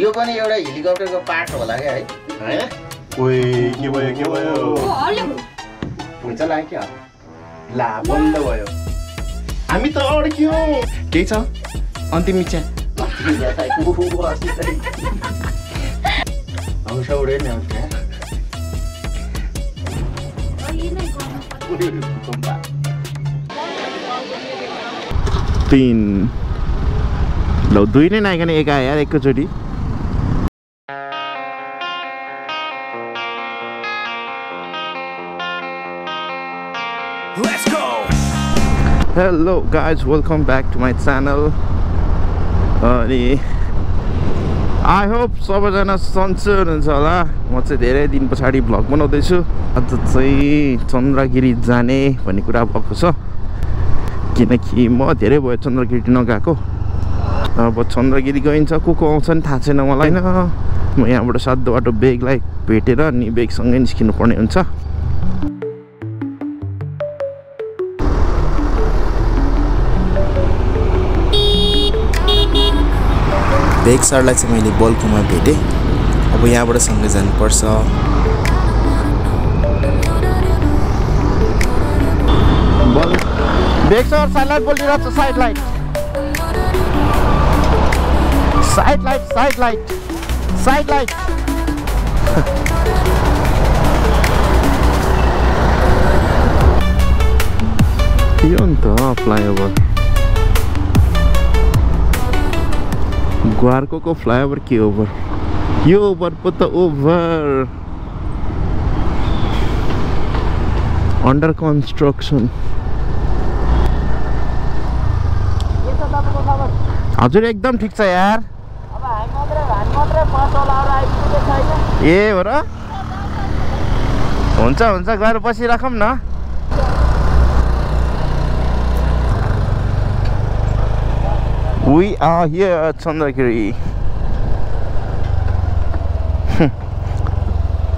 यो पनि एउटा हेलिकप्टरको पार्ट होला क्या है हैन ओइ के भयो हुन्छ लाग्यो क्या ला बन्द भयो हामी त अड्क्यौं के छ अन्तिम इच्छा हौसा उडे नि आउँछ तीन लौ दुई नै नआइकन एक आयो यार एकैचोटि hello guys welcome back to my channel अनि आई होप सबैजना सन्चै हुनुहुन्छ होला म चाहिँ धेरै दिन पछाडि भ्लग बनाउँदैछु आज चाहिँ चन्द्रगिरी जाने भन्ने कुरा भएको छ किनकि म धेरै भयो चन्द्रगिरी नगएको अब चन्द्रगिरी गइन्छ को आउँछन् थाहा छैन मलाई होइन म यहाँबाट सातो बाटो बेगलाई भेटेर अनि बेगसँगै निस्किनु पर्ने हुन्छ बेग सरलाई चाहिँ मैले बल्कुमा भेटेँ अब यहाँबाट सँगै जानुपर्छ बेग सर साइड लाइट बोलिरहेको छ side light side light side light side light यो नि त फ्लाइओभर ग्वारको फ्लाइओभर के ओभर यो ओभर पो त ओभर अन्डर कन्स्ट्रक्सन हजुर एकदम ठिक छ यार ए हो र हुन्छ हुन्छ गएर बसिराखौँ न We are here at Chandragiri.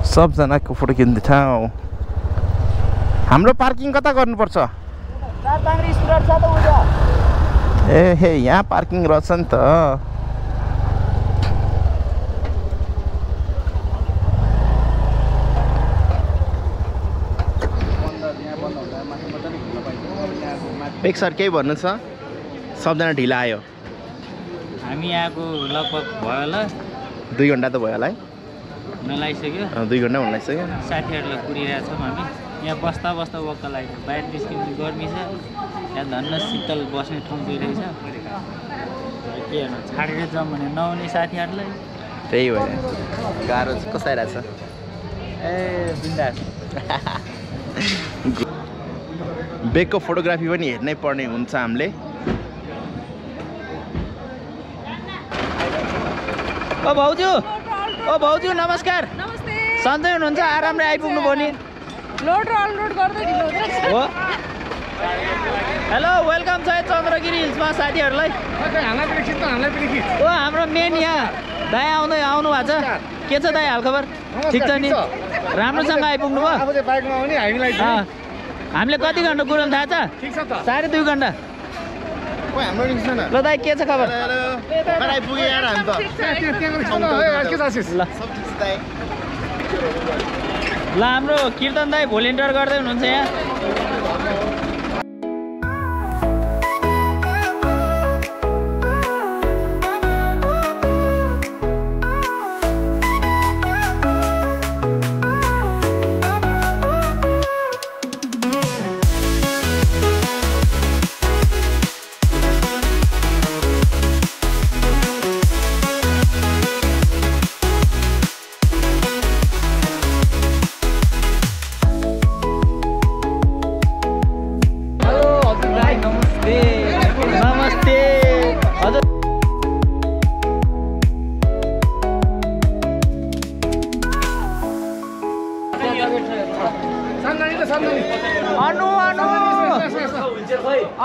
सबजनाको फोटो खिच्दै ठाउँ हाम्रो पार्किङ कता गर्नुपर्छ ए हे यहाँ पार्किङ रहेछ नि त बेग सर केही भन्नु छ सबजना ढिला आयो हामी यहाँको लगभग भयो होला 2 घण्टा त भयो होला है नलागिसक्यो 2 घण्टा हुन लागिसक्यो साथीहरूलाई कुरिरहेको छौँ हामी यहाँ बस्दा बस्दा वक्क लाग्यो बाहिर निस्किनु गर्मी छ यहाँ धन्न शीतल बस्ने ठाउँ गइरहेछ के हेर्नु छाडेर जाउँ भने नआउने साथीहरूलाई त्यही भएर गाह्रो कस्तो आइरहेछ ए बिन्दास बेगको फोटोग्राफी पनि हेर्नै पर्ने हुन्छ हामीले ओ भाउजू नमस्कार नमस्ते सन्चै हुनुहुन्छ आरामले आइपुग्नु भयो नि लोड र अनलोड गर्दै ढिलो हुँदैछ हो हेलो वेलकम छ चन्द्रगिरी हिल्समा साथीहरूलाई ओ हाम्रो मेन यहाँ दाइ आउनु भएको छ के छ दाइ हालखबर ठिक छ नि राम्रोसँग आइपुग्नु भयो हामीले कति घन्टा कुदाउनु थाहा छ 2.5 घन्टा ल दाइ के छ खबर ल हाम्रो कीर्तन दाइ भोलिन्टियर गर्दै हुनुहुन्छ यहाँ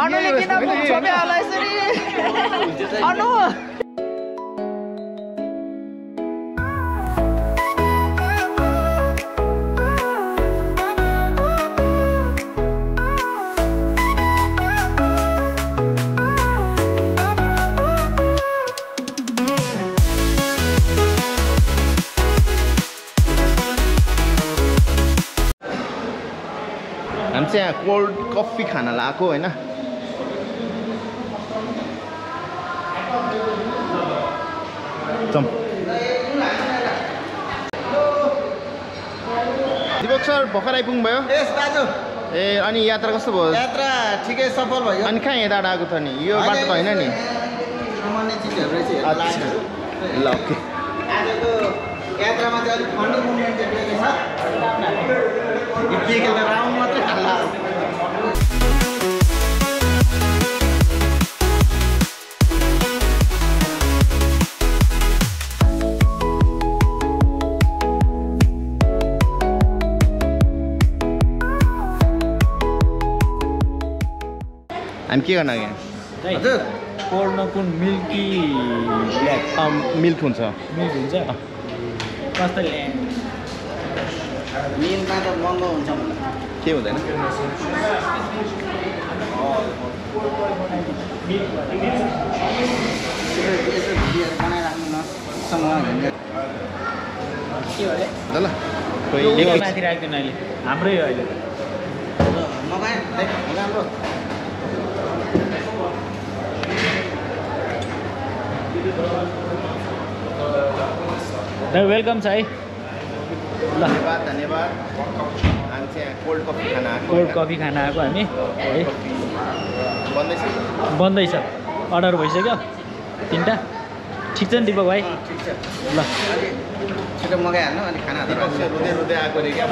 अनुले किन मुख छोपे होला यसरी अनु चाहिँ कोल्ड कफी खान लाएको होइन दिपक सर भर्खर आइपुग्नु भयो यस दाजु ए अनि यात्रा कस्तो भयो यात्रा ठिकै सफल भयो अनि कहाँ यताबाट आएको छ नि यो बाटो त होइन नि सामान्य चिजहरू रहेछ अच्छा ल ओके आजको यात्रामा चाहिँ अलिक फन्डी मुभमेन्ट चाहिँ बेसी छ के राउन्ड मात्रै खाल्ला हामी के गर्न अघि हजुर कोल्डमा कुन मिल्की ब्ल्याक मिल्क हुन्छ मिल्क हुन्छ कस्तो ल्याए मिलमा त महँगो हुन्छ के हुँदैन यसो भिडियोहरू बनाइराख्नु न सँग के हो ल ल माथि राख्दैन अहिले हाम्रै हो अहिले मगाएँ राम्रो वेलकम छ है ल धन्यवाद धन्यवाद हामी चाहिँ कोल्ड कफी खान आएको कोल्ड कफी खान आएको हामी है बन्दैछ बन्दैछ अर्डर भइसक्यो 3टा ठिक छ नि दिपक भाइ ठिक छ ल छिटो मगाइहाल्नु अनि खाना रुँदै रुँदै आएको रे क्या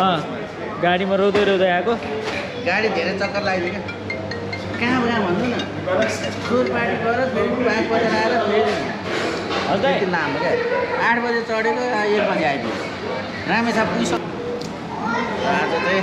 गाडीमा रोँदै रोँदै आएको गाडी धेरै चक्कर लाग्यो क्या कहाँ भन्नु न टुर पार्टी गरेर फेरि 5 बजे आएर फेरि हजुर लामो क्या 8 बजे चढेको 1 बजे आइपुग्यो रामेछाप पुगिसक्यो आज चाहिँ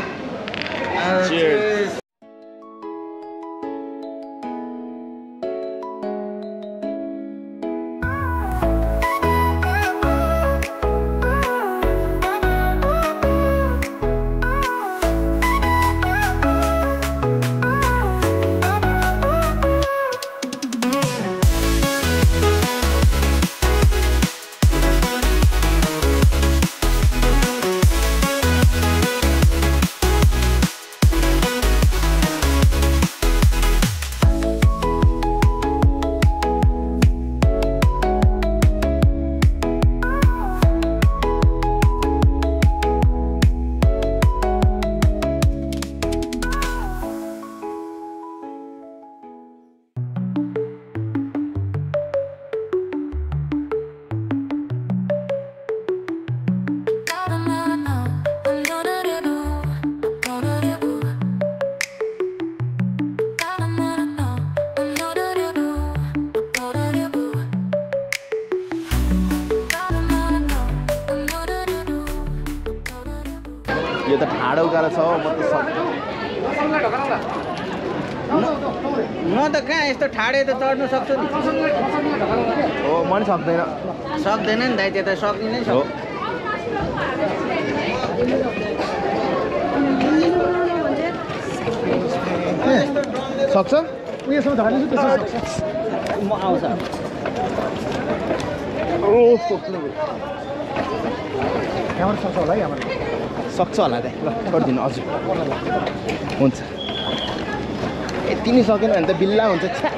यो त ठाडो उकालो छ म त म त कहाँ यस्तो ठाडे त चढ्नु सक्छु नि हो म नि सक्दैन सक्दैन नि दाइ त्यता सक्दिनै हो सक्छ उयोसम्म धर्नु त म आउँछ यहाँबाट सक्छ होला है यहाँबाट सक्छ होला दाइ ल गरिदिनु हजुर हुन्छ यति नै सकेन भने त बिल्ला हुन्छ छ्या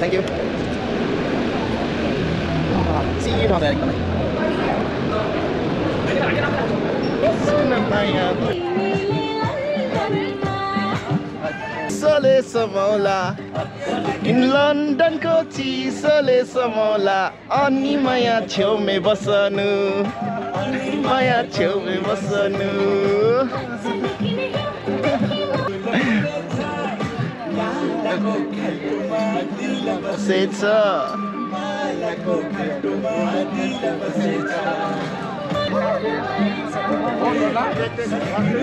थ्याङ्क यू सिटी ठाउँ एकदमै चिसोले समौला लन्डनको चिसोले समौला अनि माया छेउमै बस्नु माया छेउमै बस्नु बसेछ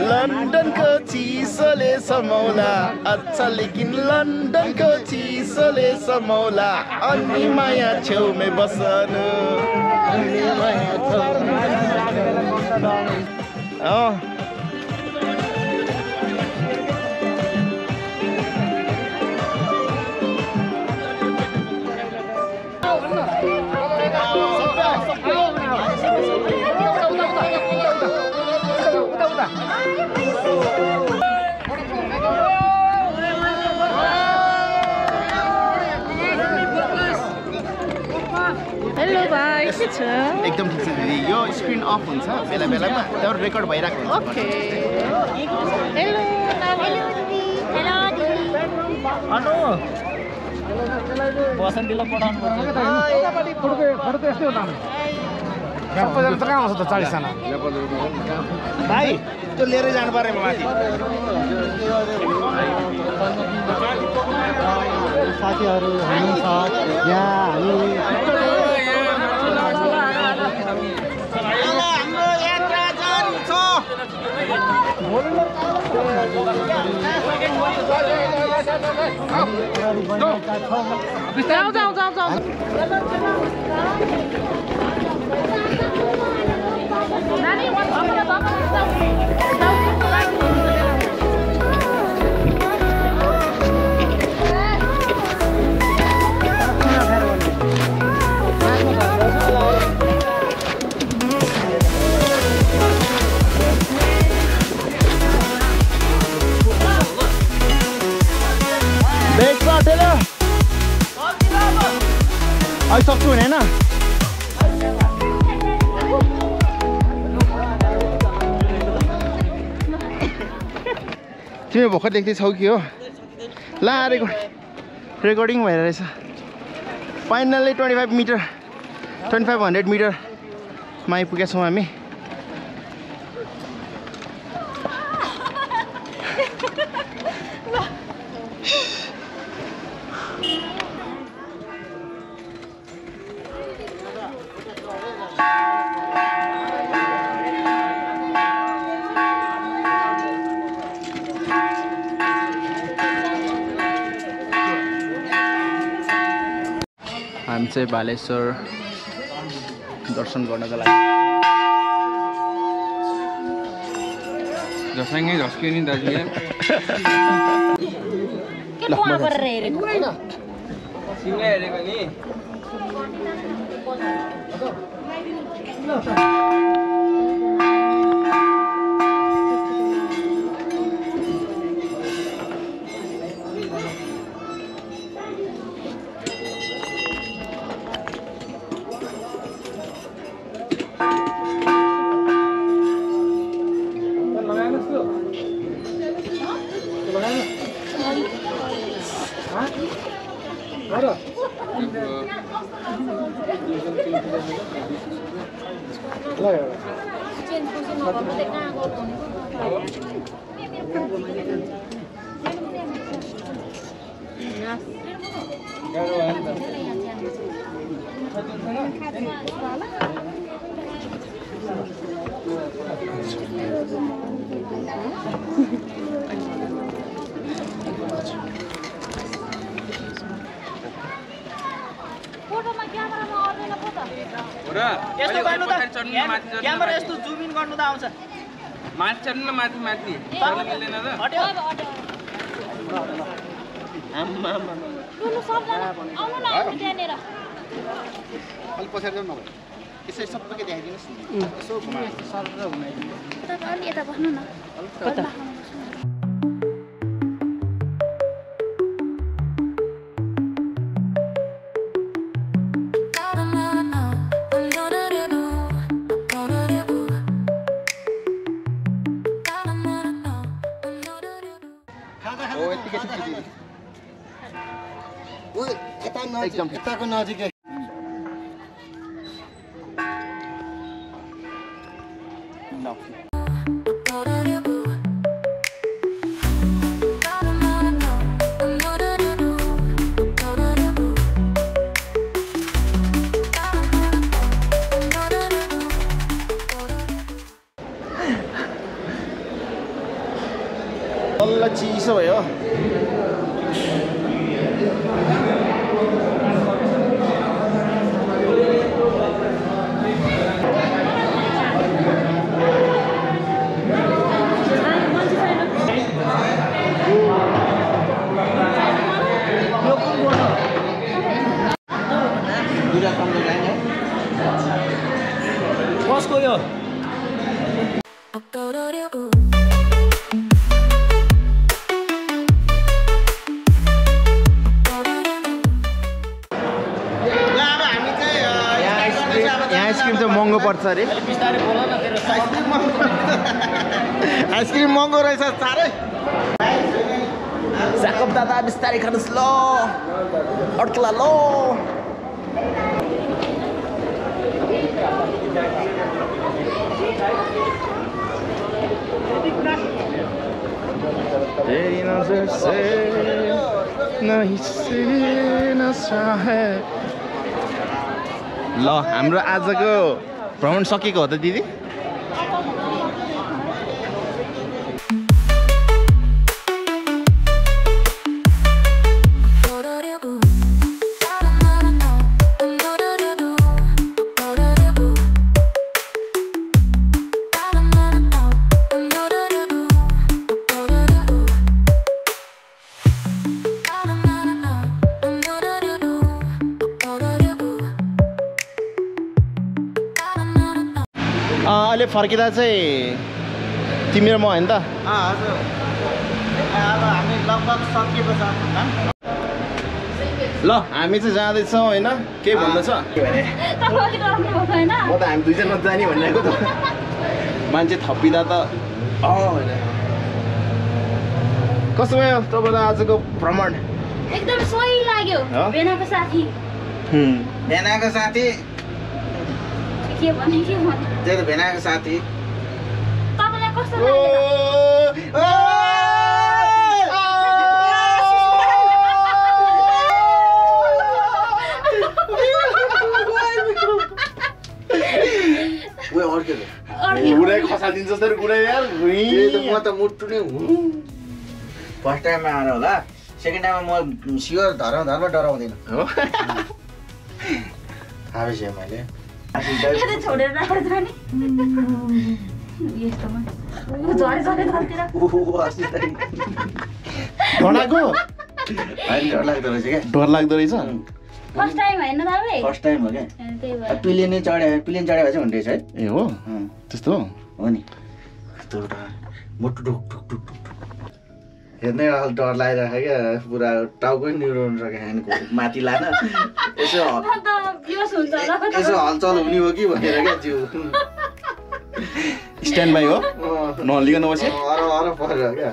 लन्डनको चिसोले समौला अच्छा लेकिन लन्डनको चिसोले समौला अनि माया छेउमै बस्नु अनि माया छेउमै हेलो भाइ के छ एकदम ठिक छ दिदी यो स्क्रिन अफ हुन्छ बेला बेलामा तर रेकर्ड भइरहेको हुन्छ ओके हेलो हेलो दिदी हेलो दिदी अनु बसन्तीलाई पठाउनु पर्छ फोटो यस्तै हो नाम सबैजना त कहाँ आउँछ त 40 जना भाइ त्यो लिएरै जानु पर्यो माथि साथीहरू हुनुहुन्छ यहाँ हामी हाम्रो यात्रा जारी छ जाऊ जाऊ जाऊ जाऊ नानी अहिले सक्छु भने होइन तिमी भर्खर देख्दै छौ कि हो ला रेकर्डिङ भइरहेछ फाइनल्ली 2500 मिटरमा आइपुगेका छौँ हामी हामी चाहिँ बालेश्वर दर्शन गर्नको लागि झस्याङै झस्कियो नि दाजु यहाँ के पोवा गरेर हेरेको सिमला हेरेको नि यस्तो गर्नु त क्यामेरा यस्तो जुम इन गर्नु त आउँछ माथि चढ्नु न माथि माथि चढ्नु मिल्दैन त हट्यो आम्मा टुलु सबजना आउनु न आउनु त्यहाँनेर अलि पछाडि जाउँ न यसरी सबैको देखाइदिनुहोस् न यसो घुमाएर सर हुने त अलि यता बस्नु न कता हो यतिकै छ दिदी ओ यता नजिक यताको नजिकै बल्ल चिसो भयो कसको यो आइसक्रिम चाहिँ महँगो पर्छ अरे बिस्तारै बोल न तेरो आइसक्रिम महँगो रहेछ साह्रै जाकब दादा बिस्तारै खानुहोस् ल अड्कला ल तेरी नजर से नहीं से नशा है ल हाम्रो आजको भ्रमण सकेको हो त दिदी अहिले फर्किँदा चाहिँ तिमी र म होइन त हजुर अब हामी लगभग सकिएको छ ल हामी चाहिँ जाँदैछौँ होइन केही भन्नु छ के भने होइन म त हामी दुईजना जाने भनेको त मान्छे थपिँदा त होइन कस्तो भयो तपाईँलाई आजको भ्रमण एकदम सही लाग्यो भेनाको साथी भेनाको साथी के भने त्यही त भेनाको साथी तपाईँलाई कस्तो लाग्यो गुडै खसालिन्छ जस्तो गुडै यार म त मुटु नै फर्स्ट टाइममा आएर होला सेकेन्ड टाइममा म स्योर धर्म डराउँदिनँ हो थाहा छ मैले छोडेर राखेर जाने यस्तोमा झरे झरेतिर डराएको होइन डर लाग्दो रहेछ क्या डर लाग्दो रहेछ फर्स्ट टाइम होइन तपाईँ फर्स्ट टाइम हो क्या त्यही भएर प्लेन चढ्यो चाहिँ हुने रहेछ है ए हो त्यस्तो हो नि कस्तो मुटु ढुक ढुक ढुक ढुक हेर्नै डर लागिरहेको क्या पुरा टाउकै निहुराउनु सक्यो ह्यान्डको माथि लान यसो हलचल हुने हो कि भनेर क्या जिउ स्ट्यान्ड बाई हो नहल्लिकन बसे अर परेर क्या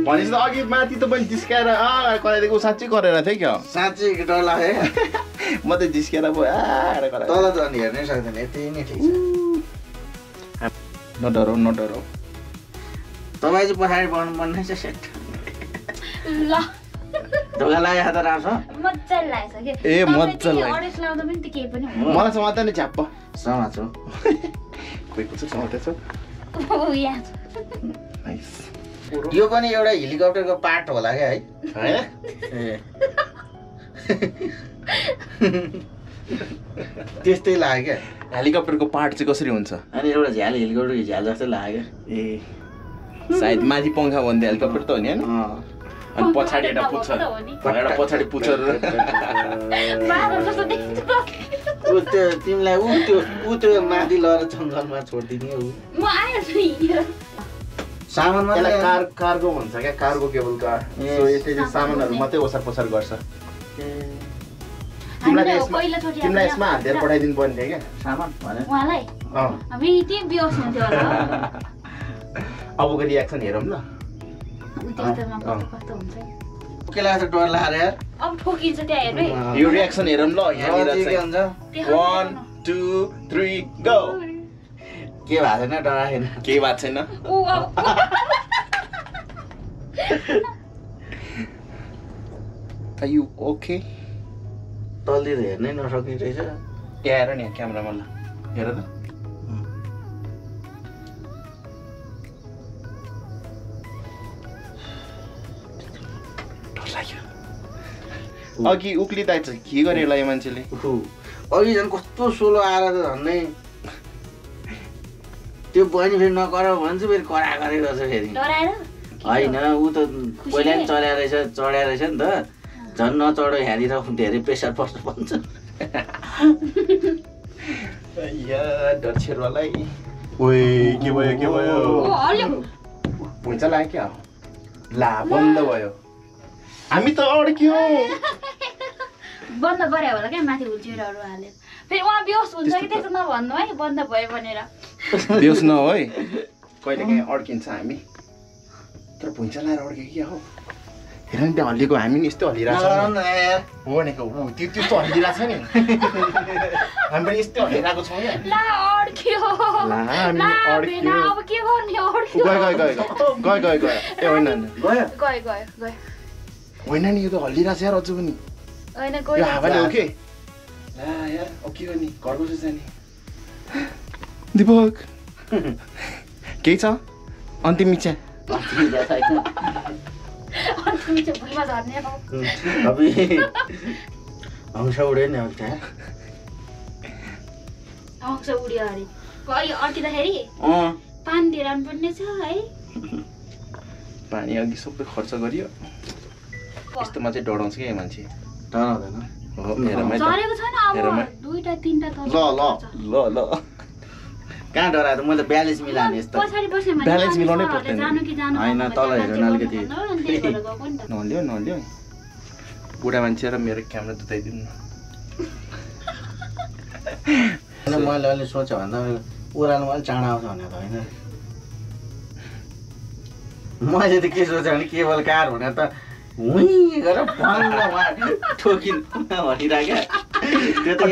भनेपछि त अघि माथि त पनि जिस्काएर कराइदिएको साँच्चै गरेर थिएँ क्या साँच्चै डर लाग्यो म त जिस्केर पो तल त अनि हेर्नै सक्दैन यति नै ठिक छ नडराउ तपाईँ चाहिँ पछाडि बढ्नु पर्ने छ सेट ल ढोका लाग्यो त राम्रो मजाले लागेछ के ए मजाले लाग्यो अरेस लाउँदा पनि त केही पनि हुँदैन मलाई समात्दा नि झ्याप्प समाज हो कोही को चाहिँ समातेछ ओ यहाँ छ नाइस यो पनि एउटा हेलिकप्टरको पार्ट होला क्या है है त्यस्तै लाग्यो क्या हेलिकप्टरको पार्ट चाहिँ कसरी हुन्छ अनि एउटा झ्याल हेलिकप्टरको झ्याल जस्तै लाग्यो ए सायद माथि पङ्खा भन्दै हेलिकप्टर त हो नि होइन अनि पछाडि एउटा पछाडि पुच्छर ऊ त्यो तिमीलाई ऊ त्यो माथि लगेर जङ्गलमा छोडिदिने ऊ म आएछु सामान यसलाई कार्गो भन्छ क्या कार्गो केबल कार सो यसले चाहिँ सामानहरू मात्रै ओसार पसार गर्छ तिमीलाई यसमा हालिदिएर पठाइदिनु पर्ने थियो क्या सामान भने उहाँलाई हामी त्यही बिहोस हुन्थ्यो होला अबको रियाक्सन हेरौँ ल त्यस्तोमा कस्तो हुन्छ के लाग्छ डर लागेर यार अब ठोकिन्छ त्यहाँ हेर्नु है यो रियाक्सन हेरौँ ल यहाँनिर के चाहिँ हुन्छ 1 2 3 गो के भएको छैन डराएन केही बात छैन ऊ अब Are you okay? तलतिर हेर्नै नसक्ने रहेछ यहाँ हेर नि क्यामेरामा ल हेर त डर लाग्यो अघि उक्लिँदा चाहिँ के गर्यो होला यो मान्छेले अघि झन् कस्तो सोलो आएर त झन्नै त्यो बहिनी फेरि नकर भन्छु फेरि करा गरे गर्छ फेरि डराएर होइन ऊ त पहिला पनि चढ्या रहेछ नि त झन् नचढो यहाँनिर धेरै प्रेसर पर्छ भन्छ डर छेरुवालाई ओए के भयो ओ हल्यो भुइँचा लाग्यो क्या ला बन्द भयो हामी त अड्क्यौँ बन्द गरे होला क्या माथि हुलचेरहरू हालेर फेरि उहाँ बेहोस हुन्छ कि त्यस्तो नभन्नु है बन्द भयो भनेर बेहोस न है कहिले काहीँ अड्किन्छ हामी तर भुइँचा लाएर अड्क्यो क्या हो हेर नि त्यहाँ हल्लिएको हामी नि यस्तो हल्लिरहेको छ हो भनेको त्यो त्यस्तो हल्लिरहेको छ नि हामी पनि यस्तो हल्लिरहेको छौँ क्या ला अड्क्यो ला हामी ला अड्क्यो बेना अब के गर्ने अड्क्यो गयो ए होइन गयो होइन नि यो त हल्लिरहेको छ यार अझ पनि होइन यो गयो हावाले हो के ला यार अब के गर्ने घर बसेर जाने दिपक केही छ अन्तिम इच्छा अनि चाहिँ भुइँमा झर्ने हो अभी हंस उड्यो नि अब त्यहाँ हंस उड्यो अरे अहिले अड्किँदाखेरि अँ पानी दिएर पर्ने छ है पानी अघि सबै खर्च गरियो यस्तोमा चाहिँ डराउँछ क्या मान्छे डराउँदैन हो हेरमै त झरेको छैन अब हेरमै। दुईटा तीनटा त ल कहाँ डराएर मैले 42 मिलाने यस्तो पछाडि बस्ने भने ब्यालेन्स अनि मिलाउनै सरहरूले पर्दैन। जानु कि जानु होइन, भन्नु तल भने हेर्नु मान्छे अलिकति। भन्नु अनि त्यही भएर गएको नि त नहल्यो बुढा मान्छे र मेरो क्यामेरा दुताइदिनु न मैले अहिले सोचेँ भन्दा ओह्रालोमा अलिक चाँडो आउँछ भनेर त होइन मैले त के सोचेँ भने केबल कार भनेर त हुँ गरेर भन्न ठोकिन भनिराख्यो त्यो त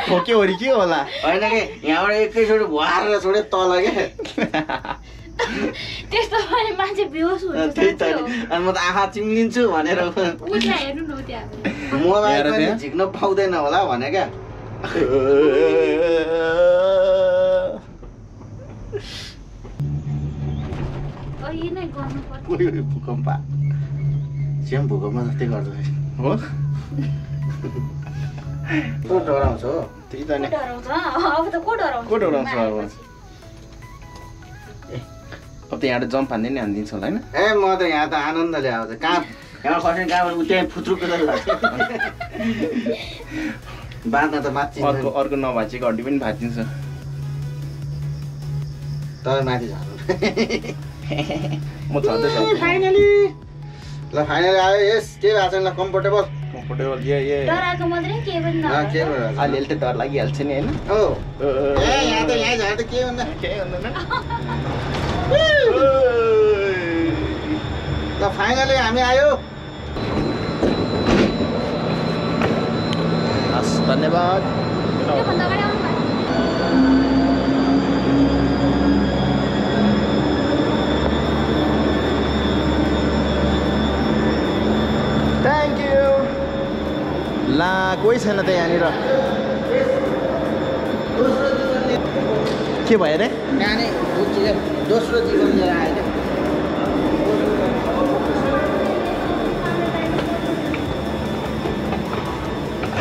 ठोक्यो वरि के होला होइन कि यहाँबाट एकैचोटि भुवारेर छोड्यो तल क्या त्यस्तो भने मान्छे बेहोस हुन्छ त्यही त साँच्चै हो। नि। अनि म त आँखा चिम्लिन्छु भनेर उसलाई हेर्नु न उ त्यहाँ मोबाइल हेर पनि त्यहाँ। झिक्न पाउँदैन होला भने क्या अहिले नै गर्नुपर्छ भूकम्प सेम भूकम्प जस्तै गर्छ हो को डराउँछ हो त्यही त को नि डराउँछ अब त को डराउँछ को डराउँछ अब? मारेपछि। अब त यहाँबाट जम्प हान्दै नि हानिदिन्छ होला होइन ए म त यहाँ त आनन्दले आउँछ कहाँ यहाँ खस्ने कहाँबाट उ त्यहाँ फुत्रुको त बाँध्न त माथि अर्को नभाँचेको हड्डी पनि भाँचिन्छ तर माथि झर्नु म छँदैछ फाइनली ल फाइनली आयो यस के भएको छैन ल कम्फोर्टेबल कम्फोर्टेबल ए डराएको मात्रै केही पनि के नभएर। भइरहेको छ? अलिअलि त डर लागिहाल्छ नि होइन ओ ए यहाँ त यहाँ झर्दा के भन्दा केही हुँदैन ल फाइनली हामी आयो हस् धन्यवाद त्योभन्दा अगाडि आउनु भयो। थ्याङ्क यू ला कोही छैन त यहाँनिर के भयो अरे कहाँने दोस्रो जीवन लिएर आयो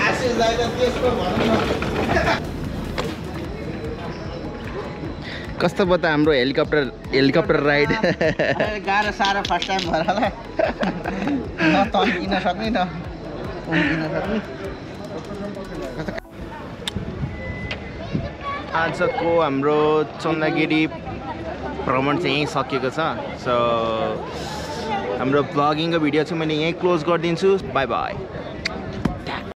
आशिषलाई त त्यसको भन्नु कस्तो भयो त हाम्रो हेलिकप्टर राइड गाह्रो साह्रो फर्स्ट टाइम भएर होला न तन्किन सक्ने न उम्किन सक्ने आजको हाम्रो चन्दागिरी भ्रमण चाहिँ यहीँ सकिएको छ सो हाम्रो ब्लगिङको भिडियो चाहिँ मैले यहीँ क्लोज गरिदिन्छु बाई बाई